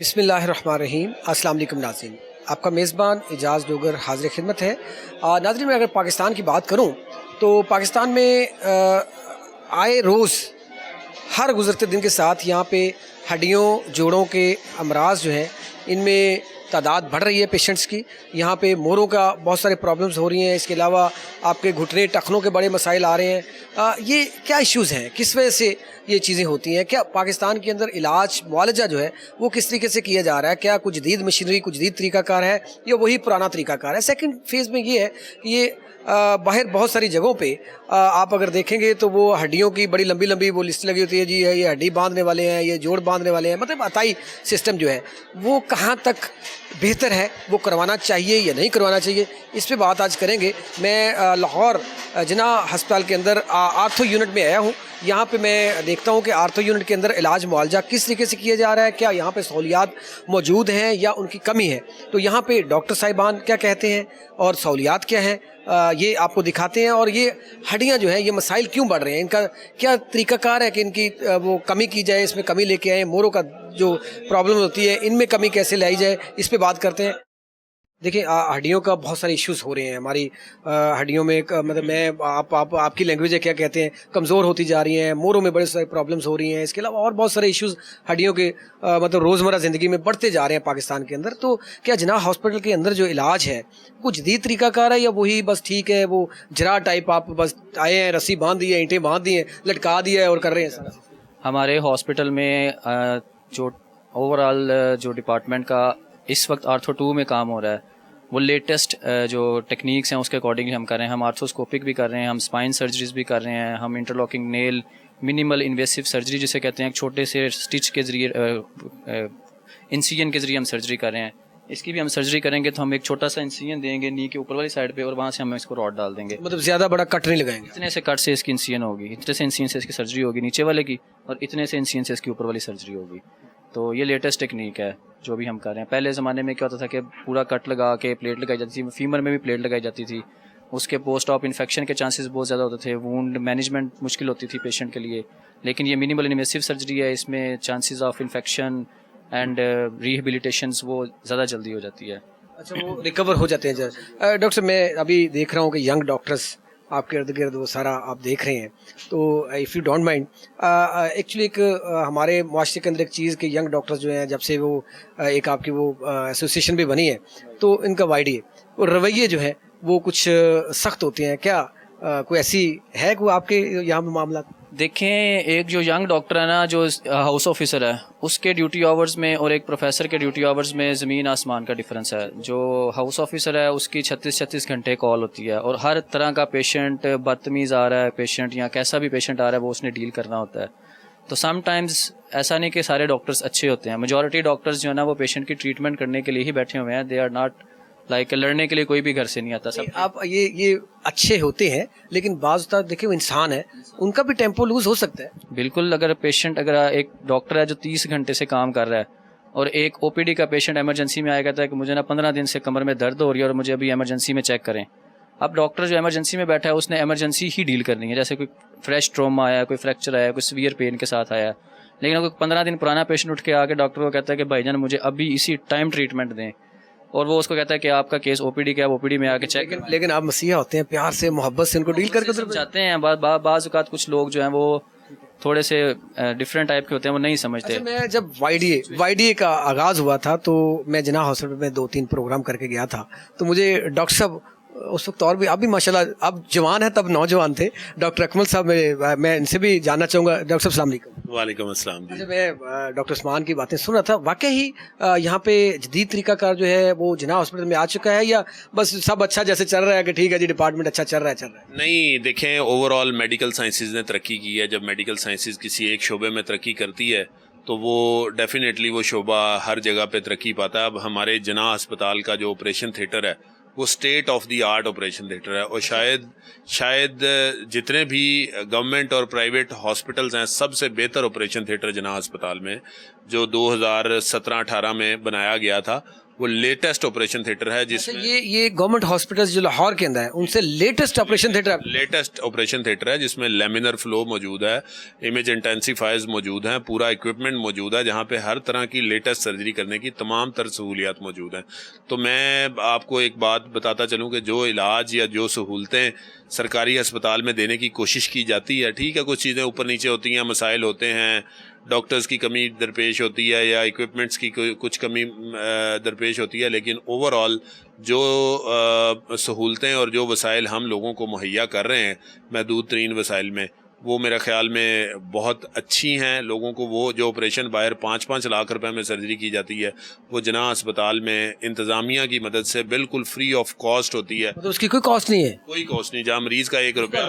بسم اللہ الرحمن الرحیم۔ السلام علیکم ناظرین، آپ کا میزبان اعجاز ڈوگر حاضر خدمت ہے۔ ناظرین، میں اگر پاکستان کی بات کروں تو پاکستان میں آئے روز ہر گزرتے دن کے ساتھ یہاں پہ ہڈیوں جوڑوں کے امراض جو ہیں ان میں تعداد بڑھ رہی ہے پیشنٹس کی۔ یہاں پہ موڑوں کا بہت سارے پرابلمز ہو رہی ہیں، اس کے علاوہ آپ کے گھٹنے ٹخنوں کے بڑے مسائل آ رہے ہیں۔ یہ کیا ایشوز ہیں، کس وجہ سے یہ چیزیں ہوتی ہیں؟ کیا پاکستان کے اندر علاج معالجہ جو ہے وہ کس طریقے سے کیا جا رہا ہے؟ کیا کچھ جدید مشینری، کچھ جدید طریقہ کار ہے یا وہی پرانا طریقہ کار ہے؟ سیکنڈ فیز میں یہ ہے کہ یہ باہر بہت ساری جگہوں پہ آپ اگر دیکھیں گے تو وہ ہڈیوں کی بڑی لمبی لمبی وہ لسٹ لگی ہوتی ہے، جی یہ ہڈی باندھنے والے ہیں، یہ جوڑ باندھنے والے ہیں، مطلب عطائی سسٹم جو ہے وہ کہاں تک بہتر ہے، وہ کروانا چاہیے یا نہیں کروانا چاہیے، اس پہ بات آج کریں گے۔ میں لاہور جناح ہسپتال کے اندر آرتھو یونٹ میں آیا ہوں۔ یہاں پہ میں دیکھتا ہوں کہ آرتھو یونٹ کے اندر علاج معالجہ کس طریقے سے کیا جا رہا ہے، کیا یہاں پہ سہولیات موجود ہیں یا ان کی کمی ہے، تو یہاں پہ ڈاکٹر صاحبان کیا کہتے ہیں اور سہولیات کیا ہیں یہ آپ کو دکھاتے ہیں، اور یہ ہڈیاں جو ہیں یہ مسائل کیوں بڑھ رہے ہیں، ان کا کیا طریقہ کار ہے کہ ان کی وہ کمی کی جائے، اس میں کمی لے کے آئیں، موڑوں کا جو پرابلم ہوتی ہے ان میں کمی کیسے لائی جائے، اس پہ بات کرتے ہیں۔ دیکھیں، ہڈیوں کا بہت سارے ایشوز ہو رہے ہیں ہماری ہڈیوں میں، مطلب میں آپ کی لینگویج ہے کیا کہتے ہیں، کمزور ہوتی جا رہی ہیں، موڑوں میں بڑے سارے پرابلمز ہو رہی ہیں، اس کے علاوہ اور بہت سارے ایشوز ہڈیوں کے مطلب روزمرہ زندگی میں بڑھتے جا رہے ہیں پاکستان کے اندر۔ تو کیا جناح ہاسپٹل کے اندر جو علاج ہے وہ جدید طریقہ کار ہے یا وہی بس ٹھیک ہے، وہ جرا ٹائپ آپ بس آئے ہیں، رسی باندھ دی ہے، اینٹیں باندھ دی ہیں، لٹکا دیا ہے اور کر رہے ہیں سارا؟ ہمارے ہاسپٹل میں جو اوور آل جو ڈپارٹمنٹ کا اس وقت آرتھو 2 میں کام ہو رہا ہے وہ لیٹسٹ جو ٹیکنیکس ہیں اس کے اکارڈنگ ہم کر رہے ہیں۔ ہم آرتھوسکوپک بھی کر رہے ہیں، ہم اسپائن سرجریز بھی کر رہے ہیں، ہم انٹرلاکنگ نیل منیمل انویسو سرجری جسے کہتے ہیں، ایک چھوٹے سے اسٹچ کے ذریعے انسیجن کے ذریعے ہم سرجری کر رہے ہیں۔ اس کی بھی ہم سرجری کریں گے تو ہم ایک چھوٹا سا انسیجن دیں گے نی کے اوپر والی سائڈ پہ، اور وہاں سے ہم اس کو راڈ ڈال دیں گے۔ مطلب زیادہ بڑا کٹ نہیں لگائیں گے؟ اتنے سے کٹ سے اس کی انسیجن ہوگی، اتنے سے انسیجن سے اس کی سرجری ہوگی نیچے والے کی، اور اتنے سے انسیجن سے اس کی اوپر والی سرجری ہوگی۔ تو یہ لیٹسٹ ٹیکنیک ہے جو بھی ہم کر رہے ہیں۔ پہلے زمانے میں کیا ہوتا تھا کہ پورا کٹ لگا کے پلیٹ لگائی جاتی تھی، فیمر میں بھی پلیٹ لگائی جاتی تھی، اس کے پوسٹ آپ انفیکشن کے چانسز بہت زیادہ ہوتے تھے، وونڈ مینجمنٹ مشکل ہوتی تھی پیشنٹ کے لیے۔ لیکن یہ منیمل انویسو سرجری ہے، اس میں چانسز آف انفیکشن اینڈ ریہیبلیٹیشنز وہ زیادہ جلدی ہو جاتی ہے۔ اچھا، وہ ریکور ہو جاتے ہیں۔ ڈاکٹر صاحب، میں ابھی دیکھ رہا ہوں کہ ینگ ڈاکٹرز آپ کے ارد گرد وہ سارا آپ دیکھ رہے ہیں، تو if you don't mind, actually ایک ہمارے معاشرے کے اندر ایک چیز کہ ینگ ڈاکٹرز جو ہیں جب سے وہ ایک آپ کی وہ ایسوسیشن بھی بنی ہے تو ان کا وائڈی وہ رویے جو ہیں وہ کچھ سخت ہوتے ہیں، کیا کوئی ایسی ہے کوئی آپ کے یہاں پہ معاملات؟ دیکھیں، ایک جو ینگ ڈاکٹر ہے نا، جو ہاؤس آفیسر ہے، اس کے ڈیوٹی آورز میں اور ایک پروفیسر کے ڈیوٹی آورز میں زمین آسمان کا ڈفرینس ہے۔ جو ہاؤس آفیسر ہے اس کی 36 گھنٹے کال ہوتی ہے، اور ہر طرح کا پیشنٹ، بدتمیز آ رہا ہے پیشنٹ یا کیسا بھی پیشنٹ آ رہا ہے وہ اس نے ڈیل کرنا ہوتا ہے۔ تو سم ٹائمز ایسا نہیں کہ سارے ڈاکٹرز اچھے ہوتے ہیں، میجورٹی ڈاکٹرز جو ہے نا وہ پیشنٹ کی ٹریٹمنٹ کرنے کے لیے ہی بیٹھے ہوئے ہیں، دے آر ناٹ لائک لڑنے کے لیے کوئی بھی گھر سے نہیں آتا۔ سب آپ یہ اچھے ہوتے ہیں لیکن بعض اوقات دیکھیں وہ انسان ہے، ان کا بھی ٹیمپو لوز ہو سکتا ہے۔ بالکل، اگر پیشنٹ، اگر ایک ڈاکٹر ہے جو 30 گھنٹے سے کام کر رہا ہے اور ایک او پی ڈی کا پیشنٹ ایمرجنسی میں آیا کہتا ہے کہ مجھے نا 15 دن سے کمر میں درد ہو رہی ہے اور مجھے ابھی ایمرجنسی میں چیک کریں۔ اب ڈاکٹر جو ایمرجنسی میں بیٹھا ہے اس نے ایمرجنسی ہی ڈیل کرنی ہے، جیسے کوئی فریش ٹروما آیا، کوئی فریکچر آیا، کوئی سیویئر پین کے ساتھ آیا، لیکن اگر 15 دن پرانا پیشنٹ اٹھ کے آ کے ڈاکٹر کو کہتا ہے کہ بھائی جان مجھے ابھی اسی ٹائم ٹریٹمنٹ دیں، اور وہ اس کو کہتا ہے کہ آپ کا کیس او پی ڈی کا ہے، او پی ڈی میں آ کے چیک کریں۔ لیکن آپ مسیحا ہوتے ہیں، پیار سے محبت سے ان کو ڈیل کر کے جاتے ہیں۔ بعض اوقات کچھ لوگ جو ہیں وہ تھوڑے سے ڈفرینٹ ٹائپ کے ہوتے ہیں، وہ نہیں سمجھتے۔ اچھا، میں جب وائی ڈی اے کا آغاز ہوا تھا تو میں جناح ہاسپٹل میں 2-3 پروگرام کر کے گیا تھا، تو مجھے ڈاکٹر صاحب اس وقت، اور بھی آپ بھی ماشاءاللہ اب جوان ہیں، تب نوجوان تھے، ڈاکٹر اکمل صاحب، میں ان سے بھی جاننا چاہوں گا۔ ڈاکٹر صاحب السلام علیکم۔ وعلیکم السلام جی۔ اچھا، میں ڈاکٹر عثمان کی باتیں سن رہا تھا، واقعی یہاں پہ جدید طریقہ کار جو ہے وہ جناح ہاسپٹل میں آ چکا ہے یا بس سب اچھا جیسے چل رہا ہے کہ ٹھیک ہے جی ڈپارٹمنٹ اچھا چل رہا ہے؟ نہیں، دیکھیں، اوور آل میڈیکل سائنسز نے ترقی کی ہے۔ جب میڈیکل سائنسز کسی ایک شعبے میں ترقی کرتی ہے تو وہ ڈیفینیٹلی وہ شعبہ ہر جگہ پہ ترقی پاتا ہے۔ اب ہمارے جناح اسپتال کا جو آپریشن تھیٹر ہے وہ state of the art operation theatre ہے، اور شاید جتنے بھی گورنمنٹ اور پرائیویٹ ہاسپٹلز ہیں سب سے بہتر آپریشن تھیٹر جناح اسپتال میں۔ جو 2017-18 میں بنایا گیا تھا وہ لیٹسٹ آپریشن تھیٹر ہے جس میں یہ گورنمنٹ ہاسپٹل جو لاہور کے اندر ہے ان سے لیٹسٹ آپریشن تھیٹر ہے جس میں لیمینر فلو موجود ہے, امیج انٹینسیفائرز موجود ہیں, پورا اکوپمنٹ موجود ہے جہاں پہ ہر طرح کی لیٹسٹ سرجری کرنے کی تمام تر سہولیات موجود ہیں. تو میں آپ کو ایک بات بتاتا چلوں کہ جو علاج یا جو سہولتیں سرکاری ہسپتال میں دینے کی کوشش کی جاتی ہے, ٹھیک ہے کچھ چیزیں اوپر نیچے ہوتی ہیں, مسائل ہوتے ہیں, ڈاکٹرز کی کمی درپیش ہوتی ہے یا اکوپمنٹس کی کچھ کمی درپیش ہوتی ہے, لیکن اوور آل جو سہولتیں اور جو وسائل ہم لوگوں کو مہیا کر رہے ہیں محدود ترین وسائل میں, وہ میرے خیال میں بہت اچھی ہیں. لوگوں کو وہ جو آپریشن باہر 5-5 لاکھ روپے میں سرجری کی جاتی ہے وہ جناح اسپتال میں انتظامیہ کی مدد سے بالکل فری آف کاسٹ ہوتی ہے. تو اس کی کوئی کاسٹ نہیں ہے, کوئی کاسٹ نہیں, جہاں مریض کا 1 روپیہ.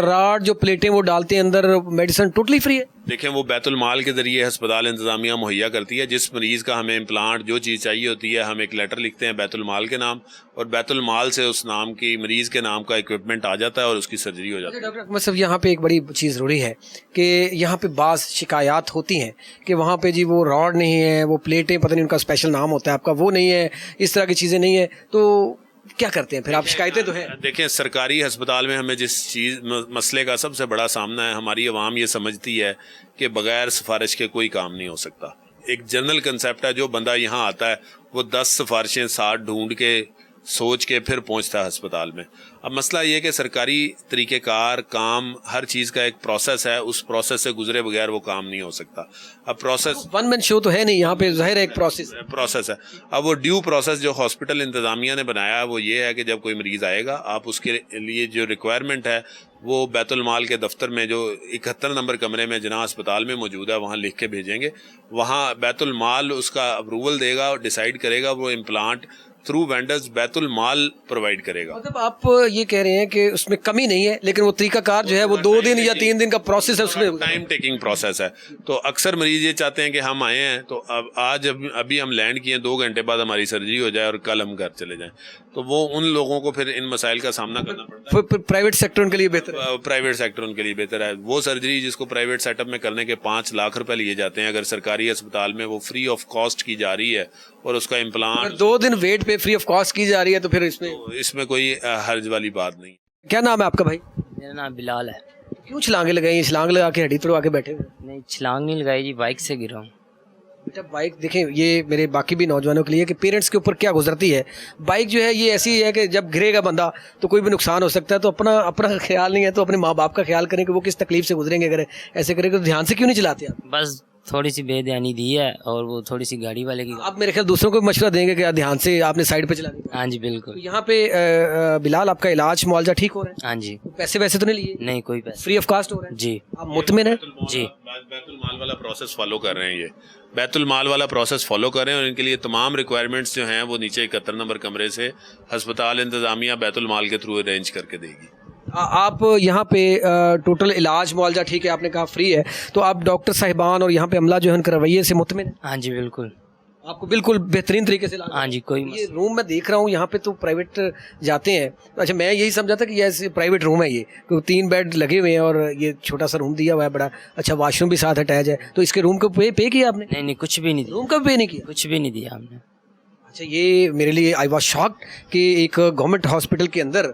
راڈ جو پلیٹیں وہ ڈالتے ہیں اندر, میڈیسن ٹوٹلی فری ہے. دیکھیں وہ بیت المال کے ذریعے ہسپتال انتظامیہ مہیا کرتی ہے. جس مریض کا ہمیں امپلانٹ جو چیز چاہیے ہوتی ہے ہم ایک لیٹر لکھتے ہیں بیت المال کے نام, اور بیت المال سے اس نام کی مریض کے نام کا اکوپمنٹ آ جاتا ہے اور اس کی سرجری ہو جاتی ہے. ڈاکٹر اکمل صاحب یہاں پہ ایک بڑی چیز ضروری ہے کہ یہاں پہ بعض شکایات ہوتی ہیں کہ وہاں پہ جی وہ راڈ نہیں ہے, وہ پلیٹیں پتہ نہیں ان کا اسپیشل نام ہوتا ہے, آپ کا وہ نہیں ہے, اس طرح کی چیزیں نہیں ہیں, تو کیا کرتے ہیں پھر آپ؟ شکایتیں تو ہیں. دیکھیں سرکاری ہسپتال میں ہمیں جس چیز مسئلے کا سب سے بڑا سامنا ہے, ہماری عوام یہ سمجھتی ہے کہ بغیر سفارش کے کوئی کام نہیں ہو سکتا. ایک جنرل کنسیپٹ ہے, جو بندہ یہاں آتا ہے وہ 10 سفارشیں 60 ڈھونڈ کے سوچ کے پھر پہنچتا ہے ہسپتال میں. اب مسئلہ یہ کہ سرکاری طریقہ کار کام ہر چیز کا ایک پروسیس ہے, اس پروسیس سے گزرے بغیر وہ کام نہیں ہو سکتا. اب پروسیس ون مین شو تو ہے نہیں یہاں پہ, ظاہر ہے ایک پروسیس ہے. اب وہ ڈیو پروسیس جو ہاسپٹل انتظامیہ نے بنایا ہے وہ یہ ہے کہ جب کوئی مریض آئے گا آپ اس کے لیے جو ریکوائرمنٹ ہے وہ بیت المال کے دفتر میں جو 71 نمبر کمرے میں جناح اسپتال میں موجود ہے وہاں لکھ کے بھیجیں گے. وہاں بیت المال اس کا اپروول دے گا اور ڈیسائیڈ کرے گا, وہ امپلانٹ تھرو وینڈرز بیت المال پرووائڈ کرے گا. مطلب آپ یہ کہہ رہے ہیں کہ اس میں کمی نہیں ہے, لیکن وہ طریقہ کار جو ہے وہ 2 دن یا 3 دن کا پروسیس ہے, اس میں ٹائم ٹیکنگ پروسیس ہے. تو اکثر مریض یہ چاہتے ہیں کہ ہم آئے ہیں تو اب آج ابھی ہم لینڈ کیے 2 گھنٹے بعد ہماری سرجری ہو جائے اور کل ہم گھر چلے جائیں, تو وہ ان لوگوں کو پھر ان مسائل کا سامنا کرنا پڑتا ہے. پرائیویٹ سیکٹر ان کے لیے بہتر ہے. پرائیویٹ سیکٹر ان کے لیے بہتر ہے. وہ سرجری جس کو پرائیویٹ سیٹ اپ میں کرنے کے 5 لاکھ روپے لیے جاتے ہیں, اگر سرکاری اسپتال میں وہ فری آف کاسٹ کی جا رہی ہے اور اس کا امپلانٹ 2 دن ویٹ پہ فری آف کاسٹ کی جا رہی ہے تو پھر اس میں کوئی حرج والی بات نہیں. کیا نام ہے آپ کا بھائی؟ میرا نام بلال ہے. کیوں چھلانگیں لگائی ہیں؟ چھلانگ لگا کے ہڈی توڑوا کے بیٹھے ہوئے؟ نہیں چھلانگ نہیں لگائی جی, بائک سے گرا ہوں. بیٹا بائک دیکھیں, یہ میرے باقی بھی نوجوانوں کے لیے کہ پیرنٹس کے اوپر کیا گزرتی ہے. بائک جو ہے یہ ایسی ہے کہ جب گرے گا بندہ تو کوئی بھی نقصان ہو سکتا ہے, تو اپنا خیال نہیں ہے تو اپنے ماں باپ کا خیال کریں کہ وہ کس تکلیف سے گزریں گے. اگر ایسے کریں گے تو دھیان سے کیوں نہیں چلاتے آپ؟ بس تھوڑی سی بے دھیانی دی ہے اور وہ تھوڑی سی گاڑی والے کی. آپ میرے خیال دوسروں کو بھی مشورہ دیں گے کہ دھیان سے آپ نے سائڈ پہ چلا دیا. ہاں جی بالکل. یہاں پہ بلال آپ کا علاج معالجہ ٹھیک ہو رہا ہے؟ ہاں جی. پیسے ویسے تو نہیں لیے؟ نہیں کوئی پیسہ. فری آف کاسٹ ہو رہا ہے جی. آپ مطمئن ہیں؟ جی. بیت المال والا پروسیس فالو کر رہے ہیں, یہ بیت المال والا پروسیس فالو کر رہے ہیں, اور ان کے لیے تمام ریکوائرمنٹس جو ہیں وہ نیچے 71 نمبر کمرے سے ہسپتال انتظامیہ بیت المال کے تھرو ارینج کر کے دے گی. آپ یہاں پہ ٹوٹل علاج معالجہ ٹھیک ہے, آپ نے کہا فری ہے, تو آپ ڈاکٹر صاحبان اور یہاں پہ عملہ جو ہے ان کے رویے سے مطمئن ہیں؟ ہاں جی بالکل. آپ کو بالکل بہترین طریقے سے ہاں جی. کوئی یہ روم میں دیکھ رہا ہوں یہاں پہ تو پرائیویٹ جاتے ہیں. اچھا میں یہی سمجھا تھا کہ یہ پرائیویٹ روم ہے, یہ 3 بیڈ لگے ہوئے ہیں اور یہ چھوٹا سا روم دیا ہوا ہے, بڑا اچھا واش روم بھی ساتھ اٹیچ ہے. تو اس کے روم کو پے کیا آپ نے؟ نہیں کچھ بھی نہیں دیا. روم کا بھی پے نہیں کیا؟ کچھ بھی نہیں دیا ہم نے. اچھا یہ میرے لیے آئی واز شاکڈ کہ ایک گورنمنٹ ہاسپٹل کے اندر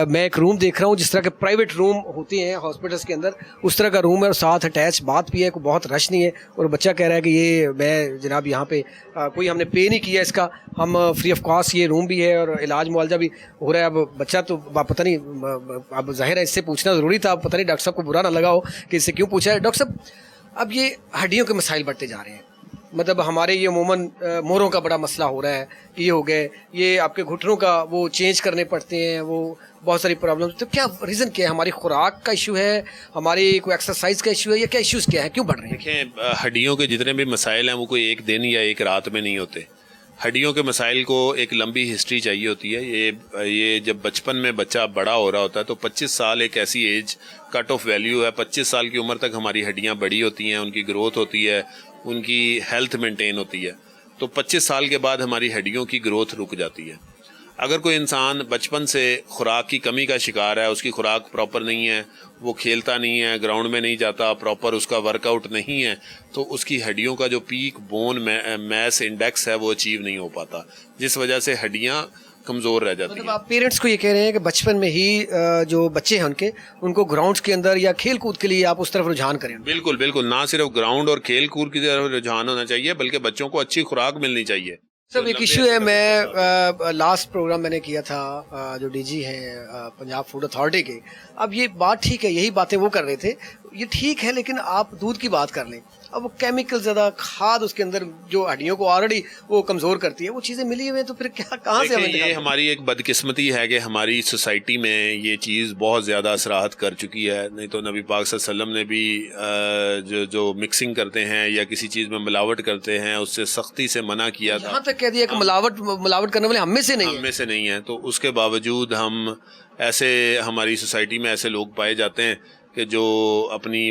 میں ایک روم دیکھ رہا ہوں جس طرح کے پرائیویٹ روم ہوتے ہیں ہاسپٹلس کے اندر, اس طرح کا روم ہے اور ساتھ اٹیچ بات بھی ہے, کوئی بہت رش نہیں ہے. اور بچہ کہہ رہا ہے کہ یہ میں جناب یہاں پہ کوئی ہم نے پے نہیں کیا اس کا, ہم فری آف کاسٹ, یہ روم بھی ہے اور علاج معالجہ بھی ہو رہا ہے. اب بچہ تو پتہ نہیں, اب ظاہر ہے اس سے پوچھنا ضروری تھا, پتہ نہیں ڈاکٹر صاحب کو برا نہ لگا ہو کہ اس سے کیوں پوچھا ہے. ڈاکٹر صاحب اب یہ ہڈیوں کے مسائل بڑھتے جا رہے ہیں, مطلب ہمارے یہ عموماً موروں کا بڑا مسئلہ ہو رہا ہے, یہ ہو گئے, یہ آپ کے گھٹنوں کا وہ چینج کرنے پڑتے ہیں, وہ بہت ساری پرابلم. تو کیا ریزن کیا ہے؟ ہماری خوراک کا ایشو ہے, ہماری کوئی ایکسرسائز کا ایشو ہے, یا کیا ایشوز کیا ہے, کیوں بڑھ رہے ہیں؟ دیکھیں ہڈیوں کے جتنے بھی مسائل ہیں وہ کوئی ایک دن یا ایک رات میں نہیں ہوتے. ہڈیوں کے مسائل کو ایک لمبی ہسٹری چاہیے ہوتی ہے. یہ جب بچپن میں بچہ بڑا ہو رہا ہوتا ہے تو 25 سال ایک ایسی ایج کٹ آف ویلیو ہے. 25 سال کی عمر تک ہماری ہڈیاں بڑی ہوتی ہیں, ان کی گروتھ ہوتی ہے, ان کی ہیلتھ مینٹین ہوتی ہے. تو 25 سال کے بعد ہماری ہڈیوں کی گروتھ رک جاتی ہے. اگر کوئی انسان بچپن سے خوراک کی کمی کا شکار ہے, اس کی خوراک پراپر نہیں ہے, وہ کھیلتا نہیں ہے, گراؤنڈ میں نہیں جاتا, پراپر اس کا ورک آؤٹ نہیں ہے, تو اس کی ہڈیوں کا جو پیک بون میس انڈیکس ہے وہ اچیو نہیں ہو پاتا, جس وجہ سے ہڈیاں کمزور رہ جاتی ہیں. آپ پیرنٹس کو یہ کہہ رہے ہیں کہ بچپن میں ہی جو بچے ہیں ان کو گراؤنڈس کے اندر یا کھیل کود کے لیے آپ اس طرف رجحان کریں. بالکل بالکل, نہ صرف گراؤنڈ اور کھیل کود کی طرف رجحان ہونا چاہیے بلکہ بچوں کو اچھی خوراک ملنی چاہیے. سب ایک ایشو ہے, میں لاسٹ پروگرام میں نے کیا تھا جو ڈی جی ہیں پنجاب فوڈ اتھارٹی کے, اب یہ بات ٹھیک ہے, یہی باتیں وہ کر رہے تھے, یہ ٹھیک ہے, لیکن آپ دودھ کی بات کر لیں, اب وہ کیمیکل زیادہ کھاد اس کے اندر جو ہڈیوں کو آلریڈی وہ کمزور کرتی ہے, وہ چیزیں ملی ہوئی ہیں, تو پھر کیا کہاں سے ہمیں. یہ ہماری ایک بدقسمتی ہے کہ ہماری سوسائٹی میں یہ چیز بہت زیادہ اثرات کر چکی ہے, نہیں تو نبی پاک صلی اللہ علیہ وسلم نے بھی جو مکسنگ کرتے ہیں یا کسی چیز میں ملاوٹ کرتے ہیں اس سے سختی سے منع کیا تھا. یہاں تک کہہ دیا کہ ملاوٹ کرنے والے ہم میں سے نہیں ہیں, تو اس کے باوجود ہم ایسے ہماری سوسائٹی میں ایسے لوگ پائے جاتے ہیں کہ جو اپنی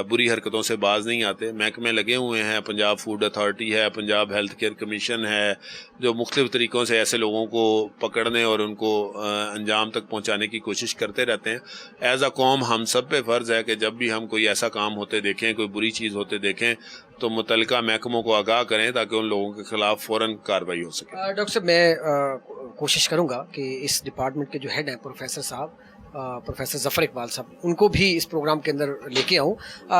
بری حرکتوں سے باز نہیں آتے. محکمے لگے ہوئے ہیں, پنجاب فوڈ اتھارٹی ہے, پنجاب ہیلتھ کیئر کمیشن ہے, جو مختلف طریقوں سے ایسے لوگوں کو پکڑنے اور ان کو انجام تک پہنچانے کی کوشش کرتے رہتے ہیں. ایز اے قوم ہم سب پہ فرض ہے کہ جب بھی ہم کوئی ایسا کام ہوتے دیکھیں, کوئی بری چیز ہوتے دیکھیں, تو متعلقہ محکموں کو آگاہ کریں تاکہ ان لوگوں کے خلاف فوراً کارروائی ہو سکے. ڈاکٹر صاحب, میں کوشش کروں گا کہ اس ڈپارٹمنٹ کے جو ہیڈ ہیں پروفیسر صاحب, پروفیسر ظفر اقبال صاحب, ان کو بھی اس پروگرام کے اندر لے کے آؤں.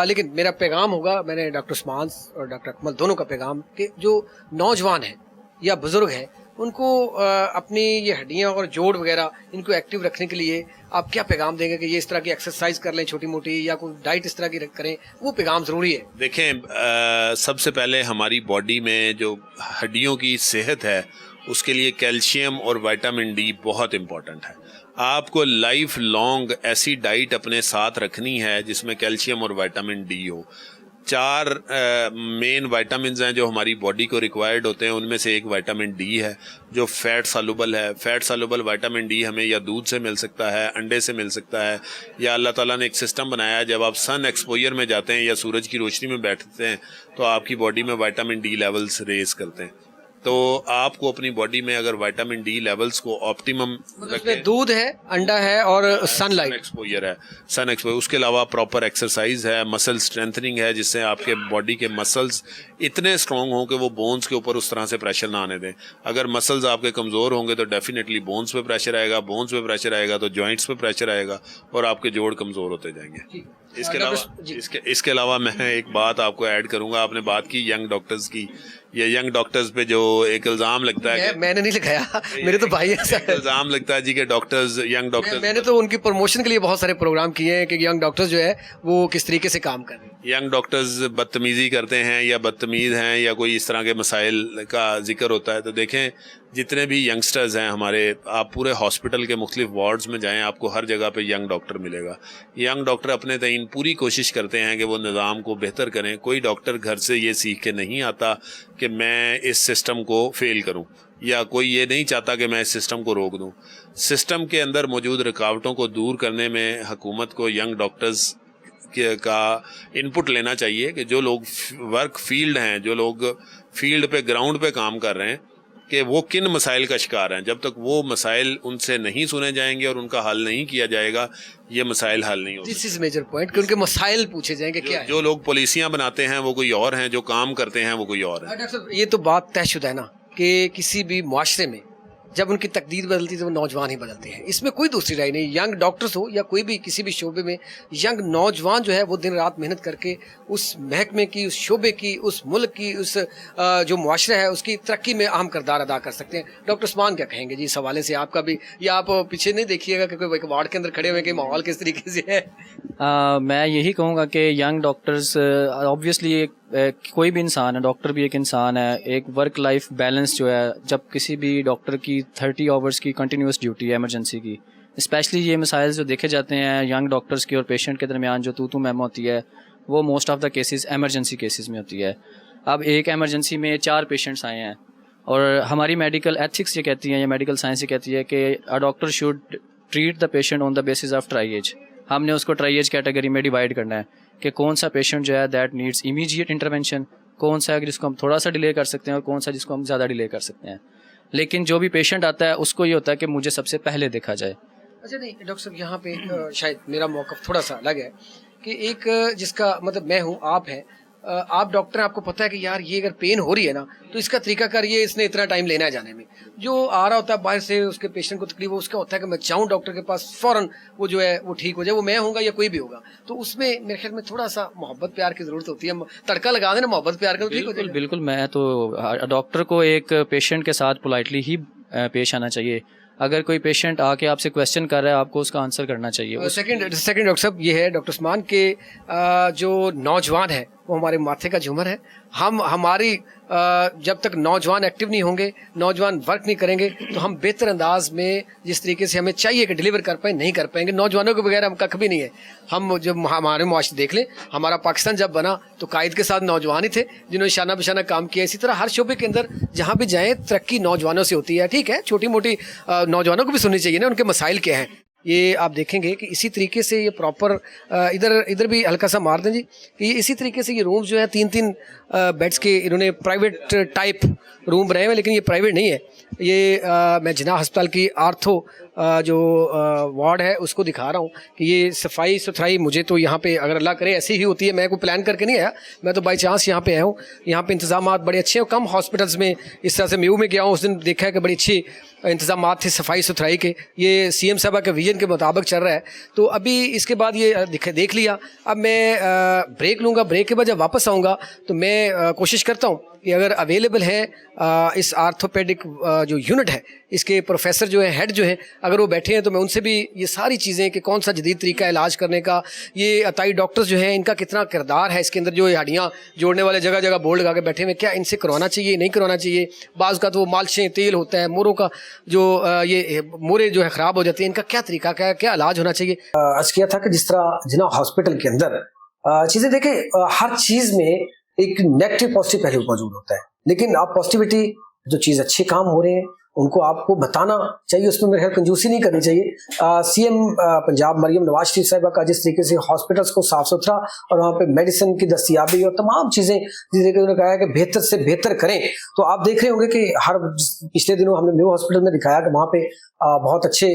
لیکن میرا پیغام ہوگا, میں نے ڈاکٹر عثمان اور ڈاکٹر اکمل دونوں کا پیغام, کہ جو نوجوان ہیں یا بزرگ ہیں ان کو اپنی یہ ہڈیاں اور جوڑ وغیرہ ان کو ایکٹیو رکھنے کے لیے آپ کیا پیغام دیں گے کہ یہ اس طرح کی ایکسرسائز کر لیں چھوٹی موٹی, یا کوئی ڈائٹ اس طرح کی کریں, وہ پیغام ضروری ہے. دیکھیں, سب سے پہلے ہماری باڈی میں جو ہڈیوں کی صحت ہے اس کے لیے کیلشیم اور وائٹامن ڈی بہت امپورٹنٹ ہے. آپ کو لائف لانگ ایسی ڈائٹ اپنے ساتھ رکھنی ہے جس میں کیلشیم اور وائٹامن ڈی ہو. 4 مین وائٹامنز ہیں جو ہماری باڈی کو ریکوائرڈ ہوتے ہیں, ان میں سے ایک وائٹامن ڈی ہے جو فیٹ سالوبل ہے. فیٹ سالوبل وائٹامن ڈی ہمیں یا دودھ سے مل سکتا ہے, انڈے سے مل سکتا ہے, یا اللہ تعالیٰ نے ایک سسٹم بنایا ہے جب آپ سن ایکسپوئر میں جاتے ہیں یا سورج کی روشنی میں بیٹھتے ہیں تو آپ کی باڈی میں وائٹامن ڈی لیولز ریز کرتے ہیں. تو آپ کو اپنی باڈی میں اگر وائٹامن ڈی لیولز کو آپٹیمم رکھیں, دودھ ہے, انڈا ہے اور سن لائٹ ایکسپوئر ہے, سن ایکسپوئر, اس کے علاوہ پراپر ایکسرسائز ہے, مسل اسٹرینتھننگ ہے جس سے آپ کے باڈی کے مسلز اتنے اسٹرانگ ہوں کہ وہ بونز کے اوپر اس طرح سے پریشر نہ آنے دیں. اگر مسلز آپ کے کمزور ہوں گے تو ڈیفینیٹلی بونز پہ پریشر آئے گا, بونز پہ پریشر آئے گا تو جوائنٹس پہ پریشر آئے گا اور آپ کے جوڑ کمزور ہوتے جائیں گے. اس کے علاوہ میں ایک بات آپ کو ایڈ کروں گا, آپ نے بات کی ینگ ڈاکٹرز کی. یہ ینگ ڈاکٹرز پہ جو ایک الزام لگتا ہے, میں نے نہیں لگایا, میرے تو بھائی الزام لگتا ہے جی کہ ڈاکٹرز, ینگ ڈاکٹرز, میں نے تو ان کی پروموشن کے لیے بہت سارے پروگرام کیے ہیں کہ ینگ ڈاکٹرز جو ہے وہ کس طریقے سے کام کر رہے ہیں. ینگ ڈاکٹرز بدتمیزی کرتے ہیں یا بدتمیز ہیں یا کوئی اس طرح کے مسائل کا ذکر ہوتا ہے, تو دیکھیں جتنے بھی ینگسٹرز ہیں ہمارے, آپ پورے ہاسپٹل کے مختلف وارڈز میں جائیں, آپ کو ہر جگہ پہ ینگ ڈاکٹر ملے گا. ینگ ڈاکٹر اپنے تئیں پوری کوشش کرتے ہیں کہ وہ نظام کو بہتر کریں. کوئی ڈاکٹر گھر سے یہ سیکھ کے نہیں آتا کہ میں اس سسٹم کو فیل کروں, یا کوئی یہ نہیں چاہتا کہ میں اس سسٹم کو روک دوں. سسٹم کے اندر موجود رکاوٹوں کو دور کرنے میں حکومت کو ینگ ڈاکٹرز کا انپٹ لینا چاہیے کہ جو لوگ ورک فیلڈ ہیں, جو لوگ فیلڈ پہ گراؤنڈ پہ کام کر رہے ہیں, کہ وہ کن مسائل کا شکار ہیں. جب تک وہ مسائل ان سے نہیں سنے جائیں گے اور ان کا حل نہیں کیا جائے گا, یہ مسائل حل نہیں ہوگا. دس از میجر پوائنٹ کہ ان کے مسائل پوچھے جائیں کہ کیا ہے. جو لوگ پالیسیاں بناتے ہیں وہ کوئی اور ہیں, جو کام کرتے ہیں وہ کوئی اور ہیں. ڈاکٹر صاحب, یہ تو بات طے شدہ ہے نا کہ کسی بھی معاشرے میں جب ان کی تقدیر بدلتی ہے تو وہ نوجوان ہی بدلتے ہیں, اس میں کوئی دوسری رائے نہیں. ینگ ڈاکٹرز ہو یا کوئی بھی کسی بھی شعبے میں, ینگ نوجوان جو ہے وہ دن رات محنت کر کے اس محکمے کی, اس شعبے کی, اس ملک کی, اس جو معاشرہ ہے اس کی ترقی میں اہم کردار ادا کر سکتے ہیں. ڈاکٹر عثمان کیا کہیں گے جی اس حوالے سے؟ آپ کا بھی, یا آپ پیچھے نہیں دیکھیے گا کہ کوئی وارڈ کے اندر کھڑے ہوئے کہ ماحول کس طریقے سے ہے. میں یہی کہوں گا کہ ینگ ڈاکٹرز آبویسلی کوئی بھی انسان ہے, ڈاکٹر بھی ایک انسان ہے. ایک ورک لائف بیلنس جو ہے, جب کسی بھی ڈاکٹر کی 30 آورس کی کنٹینیوس ڈیوٹی ہے ایمرجنسی کی, اسپیشلی یہ مسائل جو دیکھے جاتے ہیں ینگ ڈاکٹرز کی اور پیشنٹ کے درمیان جو تو میم ہوتی ہے, وہ most of the cases emergency cases میں ہوتی ہے. اب ایک ایمرجنسی میں 4 پیشنٹس آئے ہیں, اور ہماری میڈیکل ایتھکس یہ کہتی ہیں یا میڈیکل سائنس یہ کہتی ہے کہ a doctor should treat the patient on the basis of triage. ہم نے اس کو ٹرائی ایج کیٹیگری میں ڈیوائڈ کرنا ہے کہ کون سا پیشنٹ جو ہے دیٹ نیڈس امیجیٹ انٹرونشن, کون سا جس کو ہم تھوڑا سا ڈیلے کر سکتے ہیں اور کون سا جس کو ہم زیادہ ڈیلے کر سکتے ہیں. لیکن جو بھی پیشنٹ آتا ہے اس کو یہ ہوتا ہے کہ مجھے سب سے پہلے دیکھا جائے. اچھا نہیں ڈاکٹر صاحب یہاں پہ شاید میرا موقف تھوڑا سا الگ ہے کہ ایک جس کا مطلب میں ہوں آپ ہیں, آپ ڈاکٹر ہیں, آپ کو پتہ ہے کہ یار یہ اگر پین ہو رہی ہے نا تو اس کا طریقہ کار یہ اس نے اتنا ٹائم لینا ہے جانے میں. جو آ رہا ہوتا ہے باہر سے اس کے پیشنٹ کو تکلیف اس کا ہوتا ہے کہ میں جاؤں ڈاکٹر کے پاس فوراً وہ جو ہے وہ ٹھیک ہو جائے, وہ میں ہوں گا یا کوئی بھی ہوگا. تو اس میں میرے خیال میں تھوڑا سا محبت پیار کی ضرورت ہوتی ہے, تڑکا لگا دینا محبت پیار کا تو ٹھیک ہو جائے. بالکل میں تو ڈاکٹر کو ایک پیشنٹ کے ساتھ پولائٹلی ہی پیش آنا چاہیے. اگر کوئی پیشنٹ آ کے آپ سے کویشچن کر رہا ہے آپ کو اس کا آنسر کرنا چاہیے. سیکنڈ ڈاکٹر صاحب یہ ہے ڈاکٹر عثمان کے جو نوجوان ہے وہ ہمارے ماتھے کا جھومر ہے. ہماری جب تک نوجوان ایکٹیو نہیں ہوں گے, نوجوان ورک نہیں کریں گے تو ہم بہتر انداز میں جس طریقے سے ہمیں چاہیے کہ ڈیلیور کر پائیں نہیں کر پائیں گے. نوجوانوں کے بغیر ہم کخ بھی نہیں ہے. ہم جب ہمارے معاشرے دیکھ لیں, ہمارا پاکستان جب بنا تو قائد کے ساتھ نوجوان ہی تھے جنہوں نے شانہ بشانہ کام کیا. اسی طرح ہر شعبے کے اندر جہاں بھی جائیں ترقی نوجوانوں سے ہوتی ہے. ٹھیک ہے چھوٹی موٹی نوجوانوں کو بھی سننی چاہیے نا, ان کے مسائل کیا ہیں. یہ آپ دیکھیں گے کہ اسی طریقے سے یہ پراپر ادھر بھی ہلکا سا مار دیں جی کہ یہ اسی طریقے سے یہ رومز جو ہے 3 بیڈس کے انہوں نے پرائیویٹ ٹائپ روم بنائے ہوئے, لیکن یہ پرائیویٹ نہیں ہے. یہ میں جناح ہسپتال کی آرتھو جو وارڈ ہے اس کو دکھا رہا ہوں کہ یہ صفائی ستھرائی مجھے تو یہاں پہ اگر اللہ کرے ایسی ہی ہوتی ہے. میں کوئی پلان کر کے نہیں آیا, میں تو بائی چانس یہاں پہ آیا ہوں. یہاں پہ انتظامات بڑے اچھے ہیں. کم ہاسپٹلس میں اس طرح سے میو میں گیا ہوں, اس دن دیکھا ہے کہ بڑی اچھی انتظامات تھے صفائی ستھرائی کے. یہ سی ایم صاحبہ کے ویژن کے مطابق چل رہا ہے. تو ابھی اس کے بعد یہ دیکھ لیا. اب میں بریک لوں گا, بریک کے بعد جب واپس آؤں گا تو میں کوشش کرتا ہوں کہ اگر اویلیبل ہے اس آرتھوپیڈک جو یونٹ ہے اس کے پروفیسر جو ہے ہیڈ جو ہے اگر وہ بیٹھے ہیں تو میں ان سے بھی یہ ساری چیزیں کہ کون سا جدید طریقہ ہے علاج کرنے کا, یہ عطائی ڈاکٹرز جو ہیں ان کا کتنا کردار ہے اس کے اندر, جو ہڈیاں جوڑنے والے جگہ جگہ بورڈ لگا کے بیٹھے ہوئے, کیا ان سے کروانا چاہیے نہیں کروانا چاہیے. بعض کا تو وہ مالشیں تیل ہوتا ہے, موروں کا جو یہ مورے جو ہے خراب ہو جاتے ہیں, ان کا کیا طریقہ کیا علاج ہونا چاہیے. عرض کیا تھا کہ جس طرح جناح ہاسپٹل کے اندر چیزیں دیکھیں, ہر چیز میں ایک نیگیٹو پازیٹیو پہلو موجود ہوتا ہے, لیکن آپ پازیٹیوٹی جو چیز اچھے کام ہو رہے ہیں ان کو آپ کو بتانا چاہیے, اس میں میرے خیال کنجوسی نہیں کرنی چاہیے. سی ایم پنجاب مریم نواز شریف صاحبہ کا جس طریقے سے ہاسپٹلس کو صاف ستھرا اور وہاں پہ میڈیسن کی دستیابی اور تمام چیزیں جس طریقے سے انہوں نے کہا ہے کہ بہتر سے بہتر کریں, تو آپ دیکھ رہے ہوں گے کہ ہر پچھلے دنوں ہم نے نیو ہاسپٹل میں دکھایا کہ وہاں پہ بہت اچھے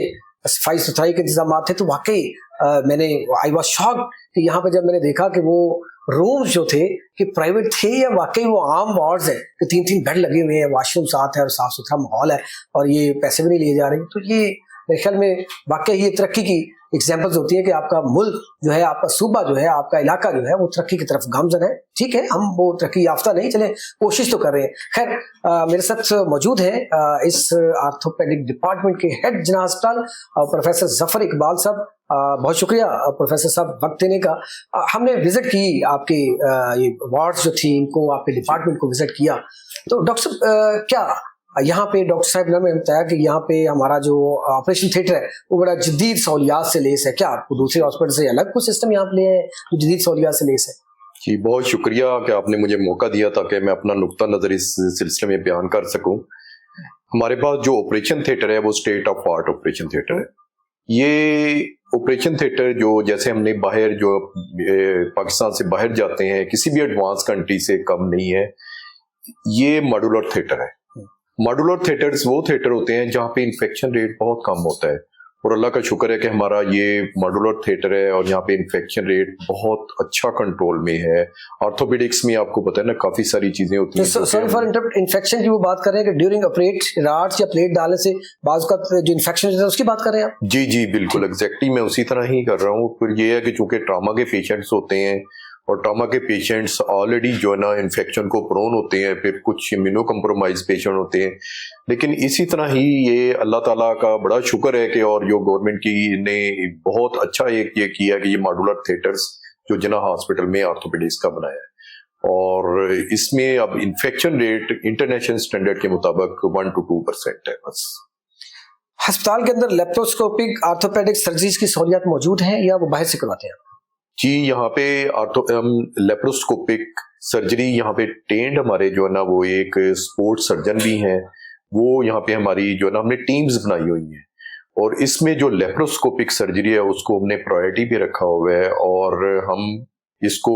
صفائی ستھرائی کے انتظامات تھے. تو واقعی میں نے آئی واز شاک کہ یہاں پہ جب میں نے دیکھا کہ وہ رومز جو تھے کہ پرائیویٹ تھے یا واقعی وہ عام وارڈز ہیں کہ 3 بیڈ لگے ہوئے ہیں, واش روم ساتھ ہے اور صاف ستھرا ماحول ہے اور یہ پیسے بھی نہیں لیے جا رہے. تو یہ میرے خیال میں واقعی یہ ترقی کی ایگزامپلز ہوتی ہیں کہ آپ کا ملک جو ہے, آپ کا صوبہ جو ہے, آپ کا علاقہ جو ہے وہ ترقی کی طرف گامزن ہے. ٹھیک ہے ہم وہ ترقی یافتہ نہیں, چلیں کوشش تو کر رہے ہیں. خیر میرے ساتھ موجود ہیں اس آرتھوپیڈک ڈپارٹمنٹ کے ہیڈ جناح ہسپتال پروفیسر ظفر اقبال صاحب. بہت شکریہ پروفیسر صاحب وقت دینے کا. ہم نے وزٹ کی آپ کے یہ وارڈز جو تھی ان کو, آپ کے ڈپارٹمنٹ کو وزٹ کیا. تو ڈاکٹر صاحب کیا یہاں پہ ڈاکٹر صاحب نے ہمیں بتایا کہ یہاں پہ ہمارا جو آپریشن تھیٹر ہے وہ بڑا جدید سہولیات سے لیس ہے. کیا آپ کو دوسرے ہاسپٹل سے الگ کوئی سسٹم یہاں پہ لے ہیں جو جدید سہولیات سے لیس ہے؟ جی بہت شکریہ کہ آپ نے مجھے موقع دیا تاکہ میں اپنا نقطہ نظر اس سلسلے میں بیان کر سکوں. ہمارے پاس جو آپریشن تھیٹر ہے وہ state of art operation theatre ہے. یہ آپریشن تھیٹر جو جیسے ہم نے باہر جو پاکستان سے باہر جاتے ہیں کسی بھی ایڈوانس کنٹری سے کم نہیں ہے. یہ ماڈولر تھیٹر ہے. ماڈولر تھیٹرز وہ تھیٹر ہوتے ہیں جہاں پہ انفیکشن ریٹ بہت کم ہوتا ہے, اور اللہ کا شکر ہے کہ ہمارا یہ ماڈولر تھیٹر ہے اور یہاں پہ انفیکشن ریٹ بہت اچھا کنٹرول میں ہے. آرتھوپیڈکس میں آپ کو پتہ ہے نا کافی ساری چیزیں ہوتی ہیں. سوری فار انٹرپٹ, انفیکشن کی وہ بات کر رہے ہیں کہ ڈیورنگ آپریٹ راڈس یا پلیٹ ڈالنے سے بعض کا جو انفیکشن ہے اس کی بات کر رہے ہیں آپ؟ جی جی بالکل ایگزیکٹلی میں اسی طرح ہی کر رہا ہوں. پھر یہ ہے کہ چونکہ ٹراما کے پیشنٹس ہوتے ہیں اور ٹراما کے پیشنٹس آلریڈی جو ہے نا انفیکشن کو پرون ہوتے ہیں, پھر کچھ امیونو کمپرومائز پیشنٹ ہوتے ہیں. لیکن اسی طرح ہی یہ اللہ تعالیٰ کا بڑا شکر ہے کہ اور جو گورنمنٹ کی نے بہت اچھا ایک یہ کیا کہ یہ ماڈولر تھیٹرز جو جناح ہاسپٹل میں آرتھوپیڈکس کا بنایا ہے, اور اس میں اب انفیکشن ریٹ انٹرنیشنل سٹینڈرڈ کے مطابق 1 to 2% ہے. بس ہسپتال کے اندر لیپروسکوپک آرتھوپیڈک سرجریز کی سہولیات موجود ہیں یا وہ باہر سے کرواتے ہیں؟ جی یہاں پہ لیپروسکوپک سرجری یہاں پہ ٹرینڈ ہمارے جو ہے نا وہ ایک اسپورٹ سرجن بھی ہیں, وہ یہاں پہ ہماری جو ہے نا ہم نے ٹیمز بنائی ہوئی ہیں, اور اس میں جو لیپروسکوپک سرجری ہے اس کو ہم نے پرائرٹی پہ رکھا ہوا ہے, اور ہم اس کو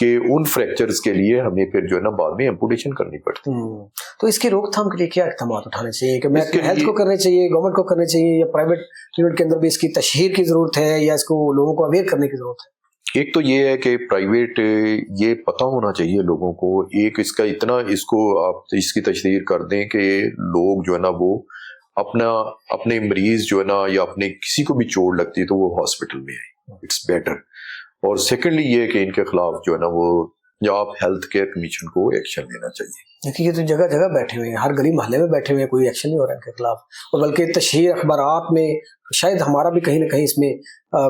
کہ ان فریکچرز کے لیے ہمیں پھر جو ہے نا بعد میں ایمپوٹیشن کرنی پڑتی ہے. تو اس کی روک تھام کے لیے کیا اقدامات اٹھانے چاہیے کہ میں اس کے ہیلتھ لیے- کو کرنے چاہیے, گورنمنٹ کو کرنے چاہیے, یا پرائیویٹ یونٹ کے اندر بھی اس کی تشہیر کی ضرورت ہے, یا اس کو لوگوں کو اویئر کرنے کی ضرورت ہے؟ ایک تو یہ ہے کہ پرائیویٹ یہ پتہ ہونا چاہیے لوگوں کو, ایک اس کا اتنا اس کو آپ اس کی تشہیر کر دیں کہ لوگ جو ہے نا وہ اپنے مریض جو ہے نا یا اپنے کسی کو بھی چوٹ لگتی ہے تو وہ ہاسپٹل میں آئے, اٹس بیٹر. اور سیکنڈلی یہ کہ ان کے خلاف جو ہے نا وہ آپ ہیلتھ کیئر کمیشن کو ایکشن لینا چاہیے. کیونکہ یہ تو جگہ جگہ بیٹھے ہوئے ہیں, ہر گلی محلے میں بیٹھے ہوئے ہیں, کوئی ایکشن نہیں ہو رہا ہے ان کے خلاف. اور بلکہ تشہیر اخبارات میں شاید ہمارا بھی کہیں نہ کہیں اس میں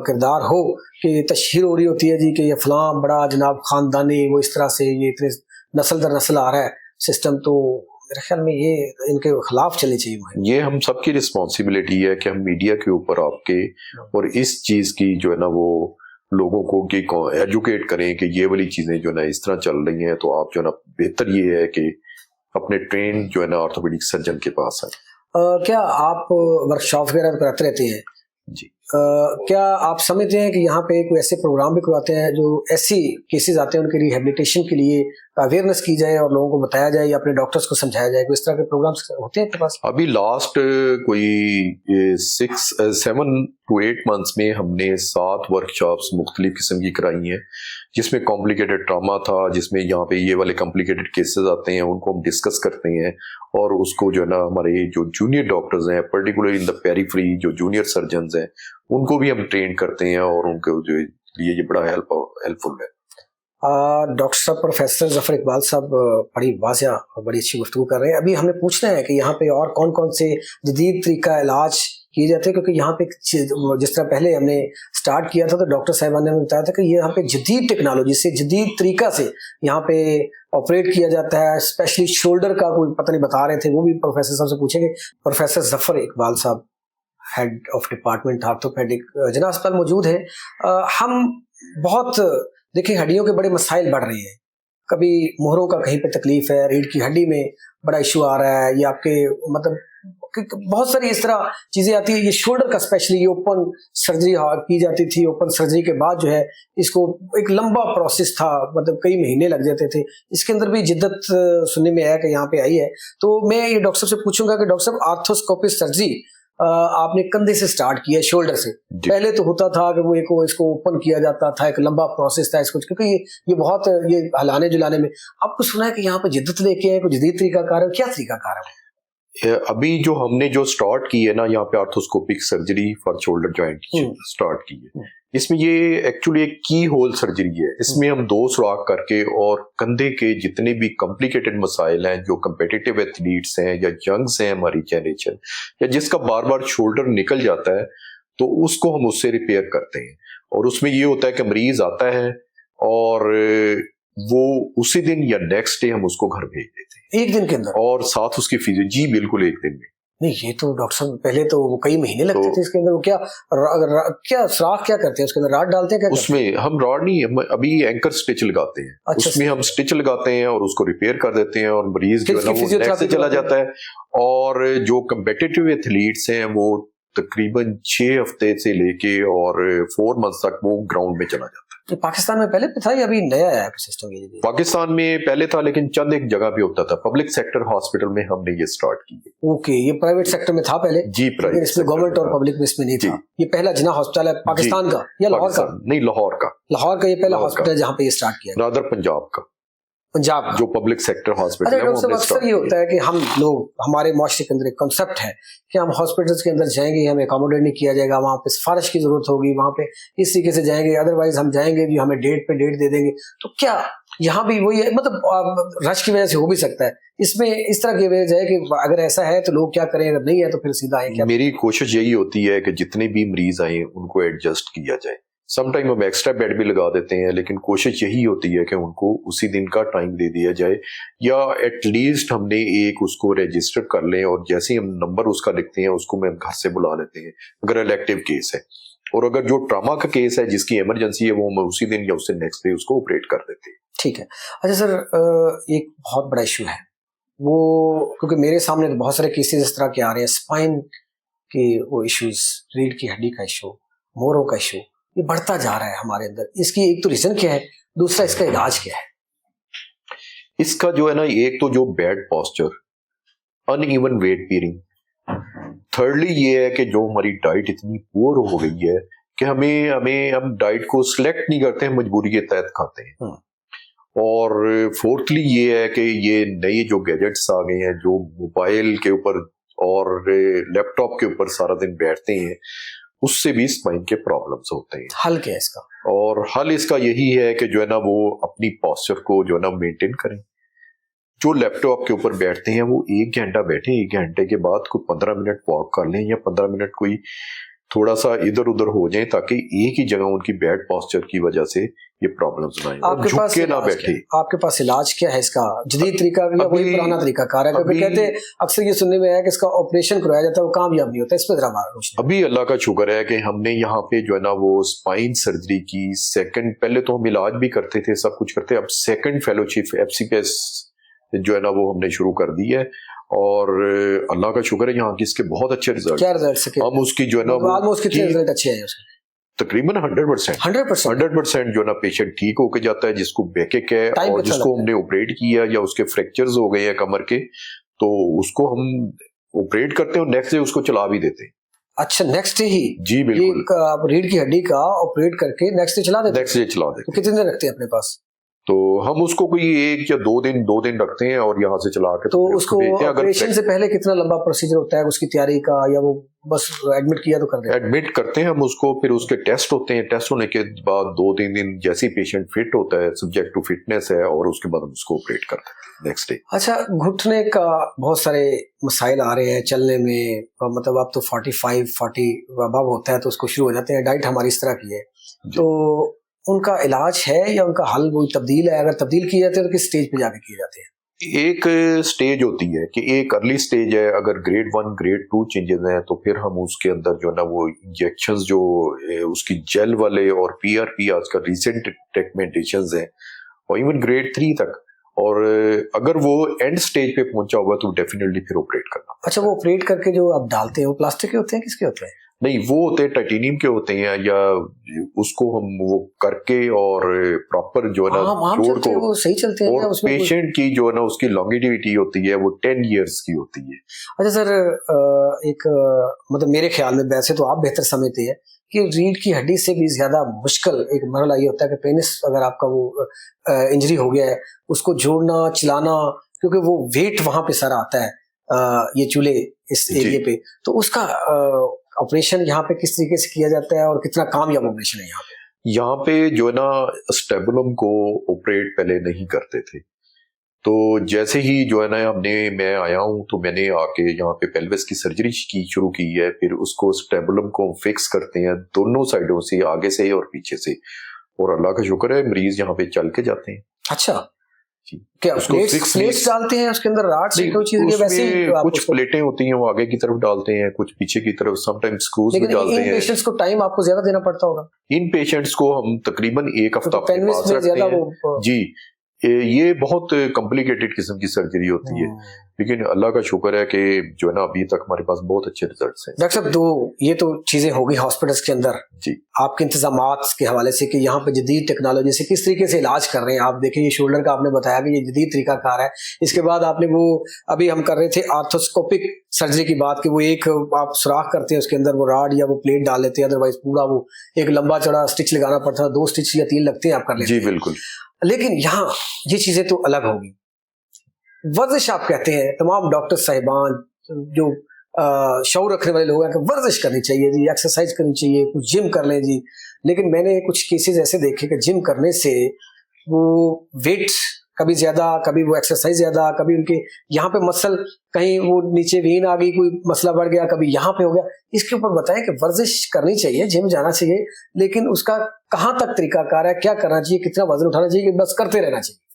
کردار ہو کہ تشہیر ہو رہی ہوتی ہے جی کہ یہ فلاں بڑا جناب خاندانی, وہ اس طرح سے یہ اتنے نسل در نسل آ رہا ہے سسٹم. تو میرے خیال میں یہ ان کے خلاف چلنی چاہیے مہم. یہ ہم سب کی رسپانسبلٹی ہے کہ ہم میڈیا کے اوپر آپ کے اور اس چیز کی جو ہے نا وہ لوگوں کو کہ ایجوکیٹ کریں کہ یہ والی چیزیں جو ہے نا اس طرح چل رہی ہیں, تو آپ جو ہے نا بہتر یہ ہے کہ اپنے ٹرین جو ہے نا آرتھوپیڈک سرجن کے پاس آئیں. کیا آپ ورکشاپ وغیرہ کراتے رہتے ہیں؟ جی. کیا آپ سمجھتے ہیں کہ یہاں پہ کوئی ایسے پروگرام بھی کرواتے ہیں جو ایسی کیسز آتے ہیں ان کے ریہیبلیٹیشن کے لیے اویئرنیس کی جائے اور لوگوں کو بتایا جائے یا اپنے ڈاکٹرز کو سمجھایا جائے؟ کوئی اس طرح کے پروگرامس ہوتے ہیں آپ کے پاس؟ ابھی لاسٹ کوئی 7 to 8 months میں ہم نے 7 ورکشاپس مختلف قسم کی کرائی ہیں, جس میں کمپلیکیٹڈ ٹراما تھا, جس میں یہاں پہ یہ والے کمپلیکیٹڈ کیسز آتے ہیں ان کو ہم ڈسکس کرتے ہیں, اور اس کو جو ہے نا ہمارے جو جونیئر ڈاکٹرز ہیں پرٹیکولرلی ان دا پیریفری جو جونیئر سرجنز ہیں ان کو بھی ہم ٹرین کرتے ہیں, اور ان کو جو لیے یہ بڑا ہیلپ فل ہے. ڈاکٹر صاحب پروفیسر ظفر اقبال صاحب بڑی واضح اور بڑی اچھی گفتگو کر رہے ہیں. ابھی ہمیں پوچھنا ہے کہ یہاں پہ اور کون کون سے جدید طریقہ علاج کیے جاتے ہیں, کیونکہ یہاں پہ جس طرح پہلے ہم نے سٹارٹ کیا تھا تو ڈاکٹر صاحبان نے ہمیں بتایا تھا کہ یہاں پہ جدید ٹیکنالوجی سے جدید طریقہ سے یہاں پہ آپریٹ کیا جاتا ہے, اسپیشلی شولڈر کا کوئی پتہ نہیں بتا رہے تھے, وہ بھی پروفیسر صاحب سے پوچھیں گے. پروفیسر ظفر اقبال صاحب ہیڈ آف ڈپارٹمنٹ آرتھوپیڈک جناح اسپتال موجود ہیں. ہم بہت دیکھیں ہڈیوں کے بڑے مسائل بڑھ رہے ہیں, کبھی مہروں کا کہیں پہ تکلیف ہے, ریڑھ کی ہڈی میں بڑا ایشو آ رہا ہے, یہ آپ کے مطلب بہت ساری اس طرح چیزیں آتی ہیں. یہ شولڈر کا اسپیشلی یہ اوپن سرجری کی جاتی تھی, اوپن سرجری کے بعد جو ہے اس کو ایک لمبا پروسیس تھا, مطلب کئی مہینے لگ جاتے تھے. اس کے اندر بھی جدت سننے میں آیا کہ یہاں پہ آئی ہے. تو میں یہ ڈاکٹر صاحب سے پوچھوں گا کہ ڈاکٹر صاحب آرتھوسکوپک سرجری آپ نے کندھے سے سٹارٹ کیا, شولڈر سے. پہلے تو ہوتا تھا کہ وہ ایک اس کو اوپن کیا جاتا تھا, ایک لمبا پروسیس تھا اس کو, کیونکہ یہ بہت یہ ہلانے جلانے میں. آپ کو سنا ہے کہ یہاں پہ جدت لے کے کوئی جدید طریقہ کار ہے, کیا طریقہ کار ہے؟ ابھی جو ہم نے جو سٹارٹ کی ہے نا یہاں پہ arthroscopic surgery for shoulder joint start کی ہے, اس میں یہ ایکچولی ایک کی ہول سرجری ہے. اس میں ہم 2 سوراخ کر کے اور کندھے کے جتنے بھی کمپلیکیٹڈ مسائل ہیں جو کمپیٹیٹیو ایتھلیٹس ہیں یا ینگز ہیں ہماری جنریشن, یا جس کا بار بار شولڈر نکل جاتا ہے تو اس کو ہم اس سے ریپیئر کرتے ہیں. اور اس میں یہ ہوتا ہے کہ مریض آتا ہے اور وہ اسی دن یا نیکسٹ ڈے ہم اس کو گھر بھیج دیتے ہیں, ایک دن کے اندر, اور ساتھ اس کی فیزیو. جی بالکل, ایک دن میں. نہیں یہ تو ڈاکٹر صاحب پہلے تو وہ کئی مہینے لگتے تھے اس کے اندر. وہ کیا سوراخ کیا کرتے ہیں اس کے اندر, راڈ ڈالتے ہیں کیا؟ اس میں ہم راڈ نہیں, ہم ابھی اینکر سٹچ لگاتے ہیں. اس میں ہم سٹچ لگاتے ہیں اور اس کو ریپیئر کر دیتے ہیں, اور مریض جو ہے نا وہ نیکسٹ سے چلا جاتا ہے. اور جو کمپیٹیٹیو ایتھلیٹس ہیں وہ تقریباً 6 ہفتے سے لے کے اور 4 months تک وہ گراؤنڈ میں چلا جاتا ہے. پاکستان میں پہلے تھا یا ابھی نیا ہے سسٹم یہ؟ پاکستان میں پہلے تھا لیکن چند ایک جگہ پہ ہوتا تھا. پبلک سیکٹر ہاسپٹل میں ہم نے یہ سٹارٹ کی. اوکے, یہ پرائیویٹ سیکٹر میں تھا پہلے؟ جی پرائیویٹ, اس میں گورنمنٹ اور پبلک میں اس میں نہیں تھا. یہ پہلا جناح ہاسپٹل ہے پاکستان کا یا لاہور کا؟ نہیں, لاہور کا. لاہور کا یہ پہلا ہاسپٹل ہے جہاں پہ یہ سٹارٹ کیا, رادر پنجاب کا, پنجاب جو پبلک سیکٹر ہاسپٹل ہے. ڈاکٹر صاحب اکثر یہ ہوتا ہے کہ ہم لوگ, ہمارے معاشرے کے اندر ایک کنسپٹ ہے کہ ہم ہاسپٹلس کے اندر جائیں گے, ہمیں اکاموڈیٹ نہیں کیا جائے گا, وہاں پہ سفارش کی ضرورت ہوگی, وہاں پہ اس طریقے سے جائیں گے, ادروائز ہم جائیں گے جو ہمیں ڈیٹ پہ ڈیٹ دے دیں گے. تو کیا یہاں بھی وہی ہے, مطلب رش کی وجہ سے ہو بھی سکتا ہے, اس میں اس طرح کی وجہ ہے کہ اگر ایسا ہے تو لوگ کیا کریں, اگر نہیں ہے تو پھر سیدھا آئیں. میری کوشش یہی ہوتی ہے کہ جتنے بھی مریض آئیں ان کو ایڈجسٹ کیا جائے. سم ٹائم ہم ایکسٹرا بیڈ بھی لگا دیتے ہیں, لیکن کوشش یہی ہوتی ہے کہ ان کو اسی دن کا ٹائم دے دیا جائے, یا ایٹ لیسٹ ہم نے ایک اس کو رجسٹر کر لیں, اور جیسے ہم نمبر اس کا لکھتے ہیں اس کو میں گھر سے بلا لیتے ہیں اگر الیکٹیو کیس ہے. اور اگر جو ٹراما کا کیس ہے جس کی ایمرجنسی ہے وہ ہم اسی دن یا اس سے نیکسٹ ڈے اس کو آپریٹ کر دیتے ہیں. ٹھیک ہے. اچھا سر, ایک بہت بڑا ایشو ہے وہ, کیونکہ میرے سامنے بہت سارے کیسز اس طرح کے آ رہے ہیں, اسپائن کے وہ ایشوز, ریڑھ کی ہڈی کا ایشو, موروں کا ایشو, یہ بڑھتا جا رہا ہے ہمارے اندر، اس کی ایک تو ریزن کیا ہے، دوسرا اس کا علاج کیا ہے؟ اس کا جو ہے نا، ایک تو جو bed posture, uneven weight bearing, thirdly یہ ہے کہ جو ہماری ڈائٹ اتنی پور ہو گئی ہے کہ ہم ڈائٹ کو سلیکٹ نہیں کرتے ہیں، مجبوری کے تحت کھاتے ہیں. اور فورتھلی یہ ہے کہ یہ نئے جو گیجٹس آ گئے ہیں، جو موبائل کے اوپر اور لیپ ٹاپ کے اوپر سارا دن بیٹھتے ہیں، اس سے بھی اسپائن کے پرابلمس ہوتے ہیں. حل کیا ہے اس کا؟ اور حل اس کا یہی ہے کہ جو ہے نا وہ اپنی پاسچر کو جو ہے نا مینٹین کریں. جو لیپ ٹاپ کے اوپر بیٹھتے ہیں وہ 1 گھنٹہ بیٹھیں، 1 گھنٹے کے بعد کوئی 15 منٹ واک کر لیں، یا 15 منٹ کوئی تھوڑا سا ادھر ادھر ہو جائیں، تاکہ ایک ہی جگہ ان کی بیڈ پاسچر کی وجہ سے یہ پرابلمز نہ آئیں، اور جھک کے نہ بیٹھے. آپ کے پاس علاج کیا ہے اس کا؟ جدید طریقہ یا وہی پرانا طریقہ کار ہے؟ کیونکہ کہتے ہیں اکثر یہ سننے میں آیا کہ اس کا آپریشن کرایا جاتا ہے، وہ کامیاب نہیں ہوتا. اس پہ ذرا روشنی. ابھی اللہ کا شکر ہے کہ ہم نے یہاں پہ جو ہے نا وہ اسپائن سرجری کی سیکنڈ، پہلے تو ہم علاج بھی کرتے تھے، سب کچھ کرتے، اب سیکنڈ فیلوشپ FCPS جو ہے نا وہ ہم نے شروع کر دی ہے. اور اللہ کا شکر ہے یہاں کی اس کے بہت اچھے رزلٹ. کیا رزلٹس ہیں؟ ہم اس کی جو ہے نا وہ کتنے رزلٹ اچھے ہیں اس کے؟ تقریباً 100% جو ہے نا پیشنٹ ٹھیک ہو کے جاتا ہے. جس کو بیک ہے اور جس کو ہم نے آپریٹ کیا یا اس کے فریکچرز ہو گئے ہیں کمر کے، تو اس کو ہم آپریٹ کرتے ہیں اور نیکسٹ ڈے اس کو چلا بھی دیتے ہیں. اچھا، نیکسٹ ڈے ہی؟ جی بالکل. ریڑھ کی ہڈی کا آپریٹ کر کے نیکسٹ ڈے چلا دیتے ہیں؟ نیکسٹ ڈے چلا دیتے ہیں. کتنے دن رکھتے ہیں اپنے پاس؟ تو ہم اس کو کوئی 1 یا 2 دن رکھتے ہیں اور یہاں سے چلا کے تو اس کو آپریشن سے پہلے کتنا لمبا پروسیجر ہوتا ہے اس کی تیاری کا، یا وہ بس ایڈمٹ کیا تو کر دیتے ہیں؟ ایڈمٹ کرتے ہیں ہم اس کو، پھر اس کے ٹیسٹ ہوتے ہیں. ٹیسٹ ہونے کے بعد 2-3 دن جیسے پیشنٹ فٹ ہوتا ہے، سبجیکٹ ٹو فٹنس ہے، اور اس کے بعد ہم اس کو آپریٹ کرتے ہیں نیکسٹ ڈے. اچھا، گھٹنے کا بہت سارے مسائل آ رہے ہیں چلنے میں، مطلب اب تو 45-40 ابو ہوتا ہے تو اس کو شروع ہو جاتے ہیں. ڈائٹ ہماری اس طرح کی ہے، تو ان کا علاج ہے یا ان کا حل وہی تبدیل ہے؟ اگر تبدیل کیے جاتے ہیں تو کس سٹیج پہ جا کے کیے جاتے ہیں؟ ایک سٹیج ہوتی ہے کہ ایک ارلی سٹیج ہے، اگر گریڈ 1 گریڈ 2 چینجز ہیں تو پھر ہم اس کے اندر جو ہے نا وہ انجیکشنز جو اس کی جیل والے اور PRP آج کا ریسنٹ ٹیکمنٹیشنز ہیں، اور ایون گریڈ 3 تک. اور اگر وہ اینڈ سٹیج پہ پہنچا ہوا تو ڈیفینیٹلی پھر آپریٹ کرنا. اچھا، وہ آپریٹ کر کے جو آپ ڈالتے ہیں وہ پلاسٹک کے ہوتے ہیں، کس کے ہوتے ہیں؟ نہیں، وہ ہوتے ہیں ٹائٹینیم کے ہوتے ہیں، یا اس کو ہم وہ کر کے اور پراپر جو ہے نا جوڑ کو، وہ صحیح چلتے ہیں. اور پیشنٹ کی جو ہے نا اس کی لانگیویٹی ہوتی ہے وہ 10 ایئرس کی ہوتی ہے. اچھا سر، ایک مطلب میرے خیال میں، ویسے تو آپ بہتر سمجھتے ہیں کہ ریڑھ کی ہڈی سے بھی زیادہ مشکل ایک مرحلہ یہ ہوتا ہے کہ پینس اگر آپ کا وہ انجری ہو گیا ہے، اس کو جوڑنا چلانا، کیونکہ وہ ویٹ وہاں پہ سارا آتا ہے یہ چولہے اس ایریے پہ، تو اس کا آپریشن یہاں پہ کس طریقے سے کیا جاتا ہے اور کتنا کامیاب آپریشن ہے یہاں پہ؟ یہاں پہ جو ہے نا اسٹیبولم کو آپریٹ پہلے نہیں کرتے تھے. تو جیسے ہی جو ہے نا میں آیا ہوں تو میں نے آ کے یہاں پہ پیلوس کی سرجری کی شروع کی ہے. پھر اس کو اسٹیبولم کو فکس کرتے ہیں دونوں سائڈوں سے، آگے سے اور پیچھے سے، اور اللہ کا شکر ہے مریض یہاں پہ چل کے جاتے ہیں. اچھا، کیا پلیٹس ڈالتے ہیں اس کے اندر؟ راڈس کوئی چیز ویسے ہی کچھ پلیٹیں ہوتی ہیں وہ آگے کی طرف ڈالتے ہیں، کچھ پیچھے کی طرف، سم ٹائم سکروز بھی ڈالتے ہیں. ان پیشنٹس کو ٹائم آپ کو زیادہ دینا پڑتا ہوگا؟ ان پیشنٹس کو ہم تقریباً 1 ہفتہ اپنے پاس رکھتے ہیں. جی، یہ بہت کمپلیکیٹڈ قسم کی سرجری ہوتی ہے، لیکن اللہ کا شکر ہے کہ جو ہے نا ابھی تک ہمارے پاس بہت اچھے ریزلٹس ہیں. ڈاکٹر صاحب، یہ تو چیزیں ہوگی ہاسپٹلس کے اندر، جی، آپ کے انتظامات کے حوالے سے کہ یہاں پہ جدید ٹیکنالوجی سے کس طریقے سے علاج کر رہے ہیں. آپ دیکھیں یہ شولڈر کا آپ نے بتایا کہ یہ جدید طریقہ کار ہے. اس کے بعد آپ نے وہ ابھی ہم کر رہے تھے آرتھوسکوپک سرجری کی بات، کہ وہ ایک آپ سوراخ کرتے ہیں اس کے اندر وہ راڈ یا وہ پلیٹ ڈال لیتے ہیں، ادروائز پورا وہ ایک لمبا چڑا اسٹچ لگانا پڑتا ہے، 2 اسٹچ یا 3 لگتے ہیں، آپ کر لیتے ہیں. جی بالکل. لیکن یہاں یہ چیزیں تو الگ ہوگی. ورزش آپ کہتے ہیں، تمام ڈاکٹر صاحبان جو شعور رکھنے والے لوگ ہیں کہ ورزش کرنی چاہیے جی، ایکسرسائز کرنی چاہیے، کچھ جم کر لیں جی. لیکن میں نے کچھ کیسز ایسے دیکھے کہ جم کرنے سے وہ ویٹ کبھی زیادہ، کبھی وہ ایکسرسائز زیادہ، کبھی ان کے یہاں پہ مسل کہیں وہ نیچے وین آ گئی، کوئی مسئلہ بڑھ گیا، کبھی یہاں پہ ہو گیا. اس کے اوپر بتائیں کہ ورزش کرنی چاہیے، جم جانا چاہیے، لیکن اس کا کہاں تک طریقہ کار ہے، کیا کرنا چاہیے، کتنا وزن اٹھانا چاہیے، کہ بس کرتے رہنا چاہیے؟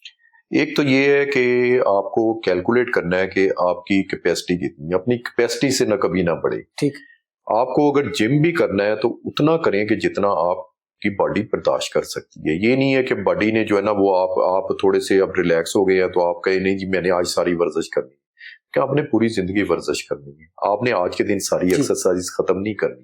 ایک تو یہ ہے کہ آپ کو کیلکولیٹ کرنا ہے کہ آپ کی کیپیسٹی کتنی ہے، اپنی کیپیسٹی سے نہ کبھی نہ بڑھے. ٹھیک. آپ کو اگر جم بھی کرنا ہے تو اتنا کریں کہ جتنا آپ کی باڈی برداشت کر سکتی ہے. یہ نہیں ہے کہ باڈی نے جو ہے نا وہ آپ تھوڑے سے اب ریلیکس ہو گئے ہیں تو آپ کہیں نہیں جی میں نے آج ساری ورزش کرنی ہے. کہ آپ نے پوری زندگی ورزش کرنی ہے، آپ نے آج کے دن ساری ایکسرسائز ختم نہیں کرنی.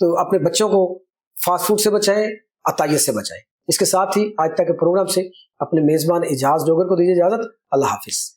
تو اپنے بچوں کو فاسٹ فوڈ سے بچائیں، عطائیت سے بچائیں. اس کے ساتھ ہی آج تک کے پروگرام سے اپنے میزبان اعجاز ڈوگر کو دیجیے اجازت. اللہ حافظ.